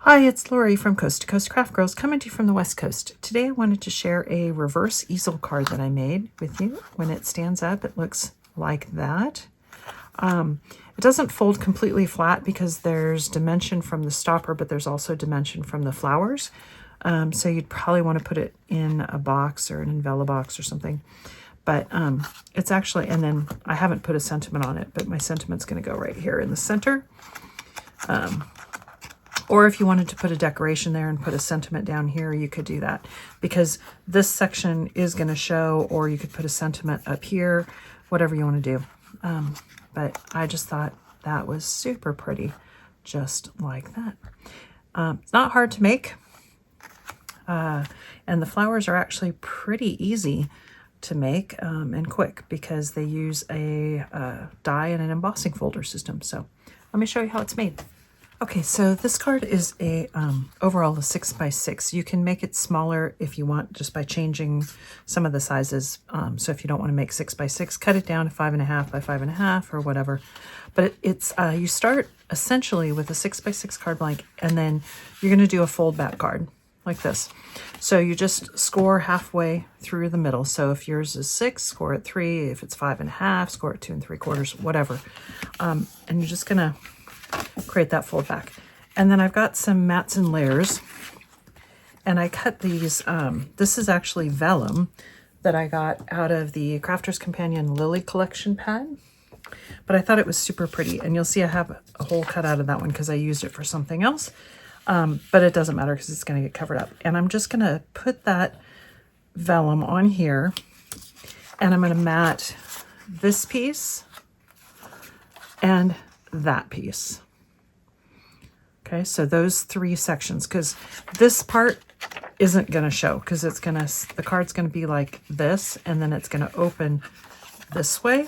Hi, it's Lori from Coast to Coast Craft Girls, coming to you from the West Coast. Today I wanted to share a reverse easel card that I made with you. When it stands up, it looks like that. It doesn't fold completely flat because there's dimension from the stopper, but there's also dimension from the flowers. So you'd probably want to put it in a box or an Embellishments or something. But it's actually, and then I haven't put a sentiment on it, but my sentiment's going to go right here in the center. Or if you wanted to put a decoration there and put a sentiment down here, you could do that, because this section is going to show, or you could put a sentiment up here, whatever you want to do. But I just thought that was super pretty, just like that. It's not hard to make, and the flowers are actually pretty easy to make and quick, because they use a die and an embossing folder system. So let me show you how it's made. Okay, so this card is overall a 6x6. You can make it smaller if you want, just by changing some of the sizes. So if you don't want to make 6x6, cut it down to 5.5 by 5.5 or whatever. But it's you start essentially with a 6x6 card blank, and then you're going to do a fold back card like this. So you just score halfway through the middle. So if yours is 6, score at 3. If it's 5.5, score at 2 3/4, whatever. And you're just going to create that fold back. And then I've got some mats and layers, and I cut these. This is actually vellum that I got out of the Crafter's Companion Lily collection pad, but I thought it was super pretty. And you'll see I have a hole cut out of that one because I used it for something else, but it doesn't matter because it's going to get covered up. And I'm just going to put that vellum on here, and I'm going to mat this piece and that piece. Okay, so those 3 sections, because this part isn't going to show, because it's going to, the card's going to be like this, and then it's going to open this way.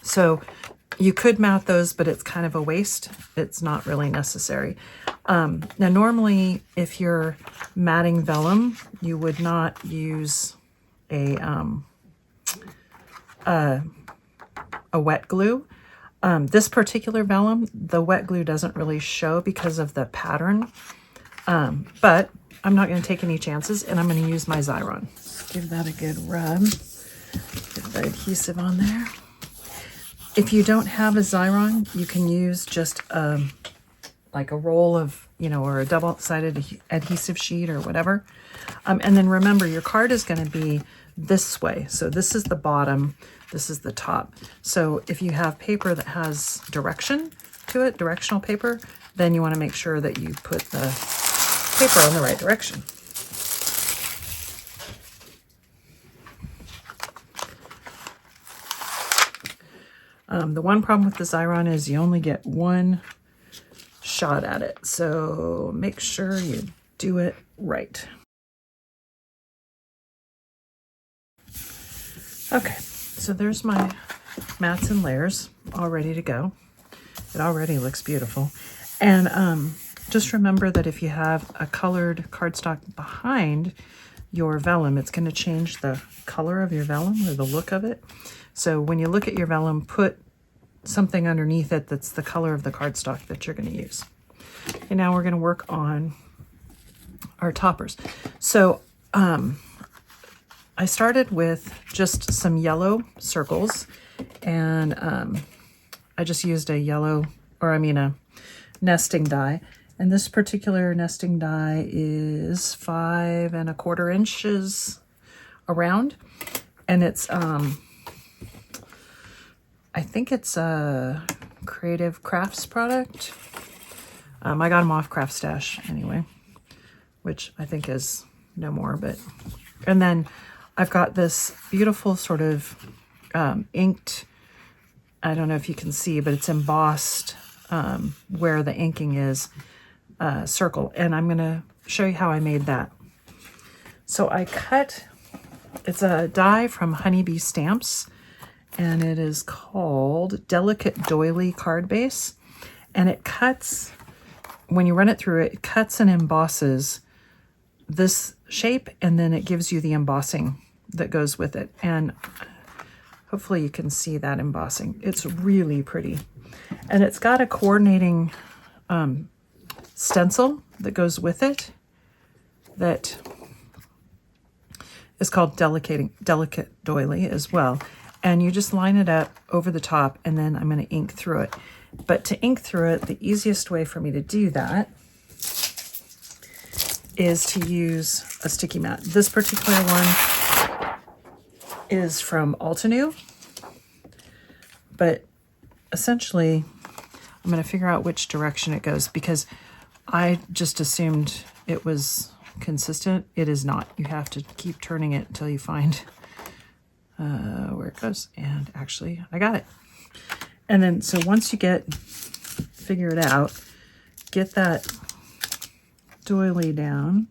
So you could mat those, but it's kind of a waste. It's not really necessary. Now, normally, if you're matting vellum, you would not use a wet glue. This particular vellum, the wet glue doesn't really show because of the pattern, but I'm not going to take any chances, and I'm going to use my Xyron. Give that a good rub. Get the adhesive on there. If you don't have a Xyron, you can use just like a roll of, or a double-sided adhesive sheet or whatever. And then remember, your card is going to be this way. So this is the bottom, this is the top. So if you have paper that has direction to it, directional paper, then you want to make sure that you put the paper in the right direction. The one problem with the Xyron is you only get one shot at it. So make sure you do it right. Okay, so there's my mats and layers all ready to go. It already looks beautiful. And just remember that if you have a colored cardstock behind your vellum, it's going to change the color of your vellum or the look of it. So when you look at your vellum, put something underneath it that's the color of the cardstock that you're going to use. And now we're going to work on our toppers. So I started with just some yellow circles, and I just used a nesting die. And this particular nesting die is 5 1/4 inches around, and it's I think it's a Creative Crafts product. I got them off Craft Stash anyway, which I think is no more, but, and then I've got this beautiful sort of inked, I don't know if you can see, but it's embossed where the inking is, circle. And I'm going to show you how I made that. So I cut, it's a die from Honeybee Stamps, and it is called Delicate Doily Card Base. And it cuts, when you run it through, it cuts and embosses this shape, and then it gives you the embossing that goes with it. And hopefully you can see that embossing. It's really pretty. And it's got a coordinating stencil that goes with it that is called Delicate Doily as well. And you just line it up over the top, and then I'm going to ink through it. But to ink through it, the easiest way for me to do that is to use a sticky mat. This particular one is from Altenew, but essentially I'm going to figure out which direction it goes because I just assumed it was consistent. It is not. You have to keep turning it until you find where it goes. And actually I got it. And then so once you figure it out, get that doily down,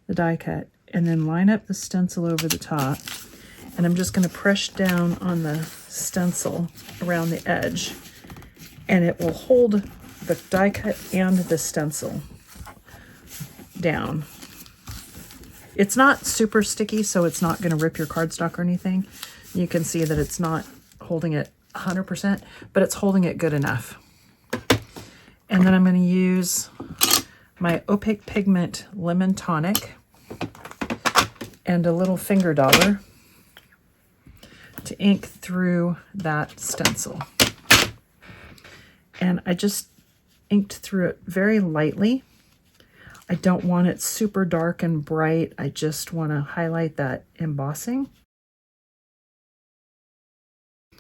the die cut, and then line up the stencil over the top. And I'm just going to press down on the stencil around the edge, and it will hold the die cut and the stencil down. It's not super sticky, so it's not going to rip your cardstock or anything. You can see that it's not holding it 100%, but it's holding it good enough. And then I'm going to use my opaque pigment lemon tonic and a little finger dauber to ink through that stencil. And I just inked through it very lightly. I don't want it super dark and bright. I just want to highlight that embossing.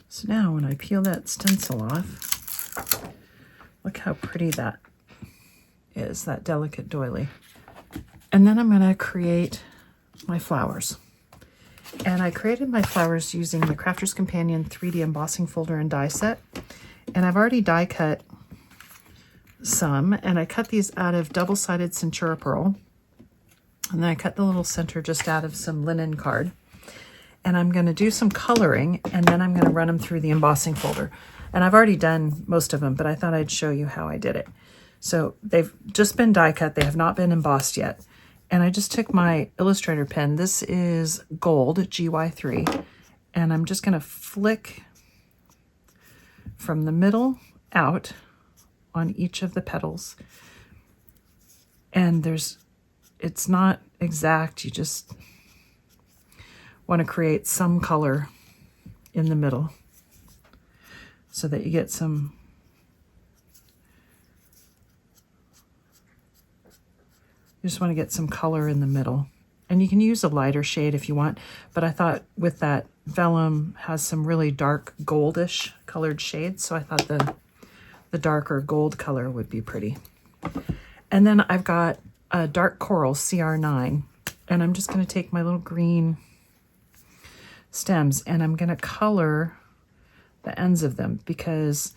So now when I peel that stencil off, look how pretty that is, that delicate doily. And then I'm going to create my flowers. And I created my flowers using the Crafter's Companion 3D embossing folder and die set. And I've already die cut some, and I cut these out of double-sided Centura Pearl. And then I cut the little center just out of some linen card. And I'm going to do some coloring, and then I'm going to run them through the embossing folder. And I've already done most of them, but I thought I'd show you how I did it. So they've just been die cut. They have not been embossed yet. And I just took my Illustrator pen. This is gold, GY3. And I'm just going to flick from the middle out on each of the petals. And it's not exact. You just want to create some color in the middle so that you get some color in the middle. And you can use a lighter shade if you want, but I thought with that vellum has some really dark goldish colored shades, so I thought the darker gold color would be pretty. And then I've got a dark coral CR9, and I'm just going to take my little green stems and I'm going to color the ends of them, because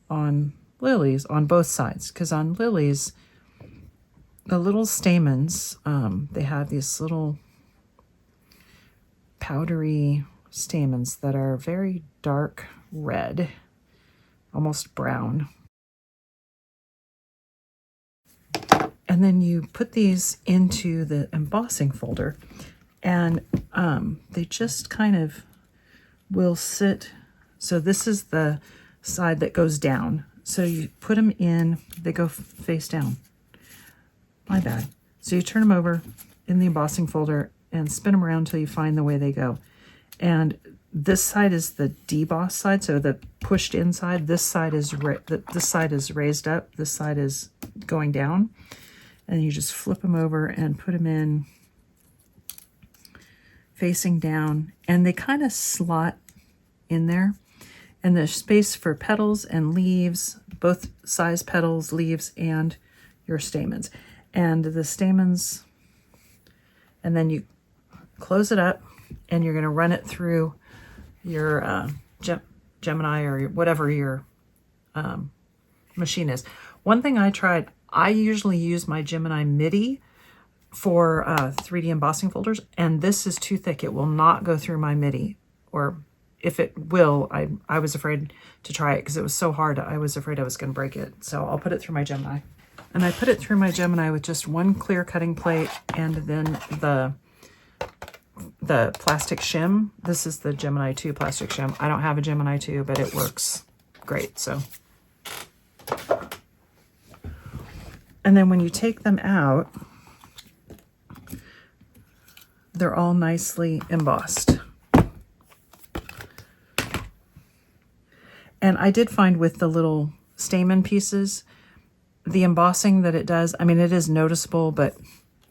on lilies, on both sides, because on lilies, the little stamens, they have these little powdery stamens that are very dark red, almost brown. And then you put these into the embossing folder, and they just kind of will sit. So this is the side that goes down. So you put them in, they go face down. My bad. So you turn them over in the embossing folder and spin them around until you find the way they go. And this side is the deboss side, so the pushed inside. This side is this side is raised up. This side is going down. And you just flip them over and put them in facing down, and they kind of slot in there. And there's space for petals and leaves, both size petals, leaves, and your stamens. And the stamens, and then you close it up, and you're going to run it through your Gemini or whatever your machine is. One thing I tried, I usually use my Gemini MIDI for 3D embossing folders, and this is too thick. It will not go through my MIDI, or if it will, I was afraid to try it because it was so hard. I was afraid I was going to break it. So I'll put it through my Gemini. And I put it through my Gemini with just one clear cutting plate and then the plastic shim. This is the Gemini 2 plastic shim. I don't have a Gemini 2, but it works great. So And then when you take them out, they're all nicely embossed. And I did find with the little stamen pieces, the embossing that it does, I mean, it is noticeable, but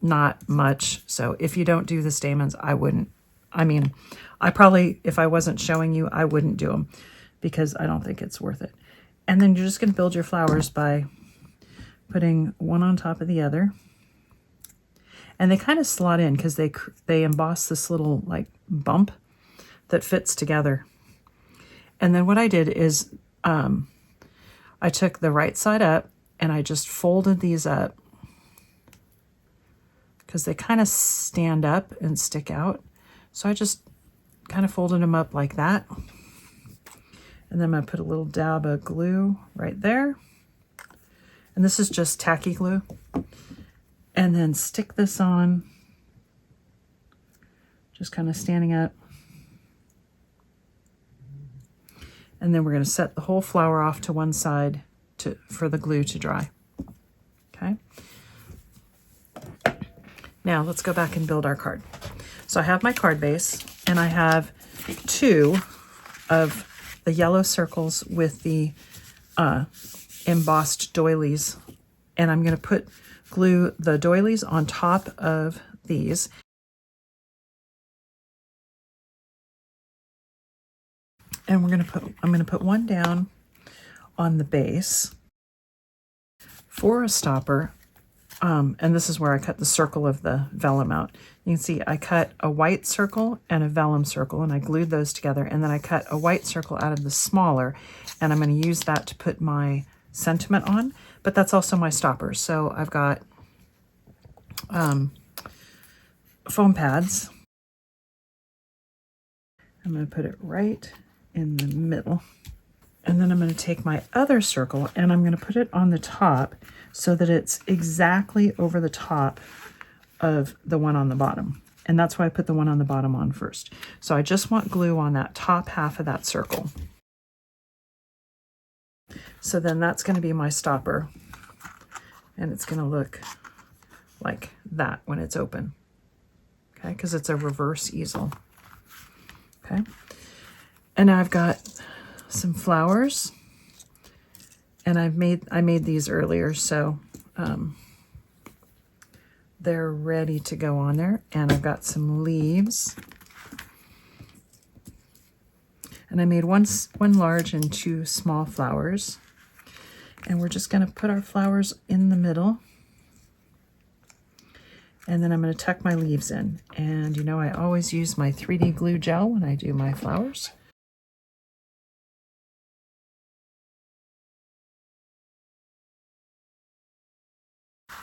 not much. So if you don't do the stamens, I wouldn't. I mean, I probably, if I wasn't showing you, I wouldn't do them because I don't think it's worth it. And then you're just going to build your flowers by putting one on top of the other. And they kind of slot in because they emboss this little like bump that fits together. And then what I did is I took the right side up and I just folded these up because they kind of stand up and stick out. So I just kind of folded them up like that. And then I'm going to put a little dab of glue right there. And this is just tacky glue. And then stick this on, just kind of standing up. And then we're going to set the whole flower off to one side for the glue to dry. Okay. Now let's go back and build our card. So I have my card base, and I have 2 of the yellow circles with the embossed doilies. And I'm going to glue the doilies on top of these. And I'm going to put one down on the base for a stopper. And this is where I cut the circle of the vellum out. You can see I cut a white circle and a vellum circle, and I glued those together. And then I cut a white circle out of the smaller, and I'm going to use that to put my sentiment on. But that's also my stopper. So I've got foam pads. I'm going to put it right in the middle. And then I'm going to take my other circle and I'm going to put it on the top so that it's exactly over the top of the one on the bottom. And that's why I put the one on the bottom on first. So I just want glue on that top half of that circle. So then that's going to be my stopper. And it's going to look like that when it's open. Okay, because it's a reverse easel. Okay. And now I've got some flowers, and I made these earlier, so they're ready to go on there. And I've got some leaves, and I made one large and 2 small flowers, and we're just going to put our flowers in the middle. And then I'm going to tuck my leaves in. And you know, I always use my 3D glue gel when I do my flowers.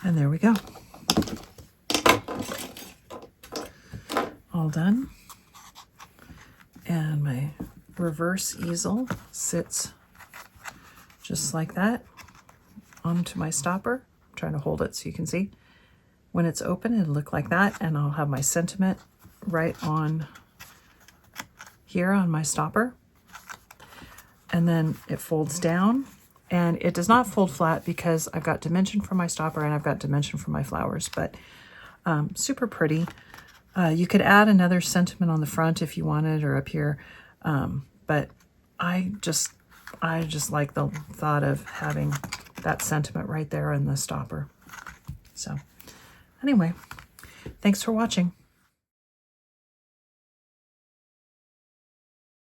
And there we go. All done. And my reverse easel sits just like that onto my stopper. I'm trying to hold it so you can see. When it's open, it'll look like that, and I'll have my sentiment right on here on my stopper. And then it folds down, and it does not fold flat because I've got dimension for my stopper and I've got dimension for my flowers, but super pretty. You could add another sentiment on the front if you wanted, or up here, but I just like the thought of having that sentiment right there in the stopper. So anyway, thanks for watching.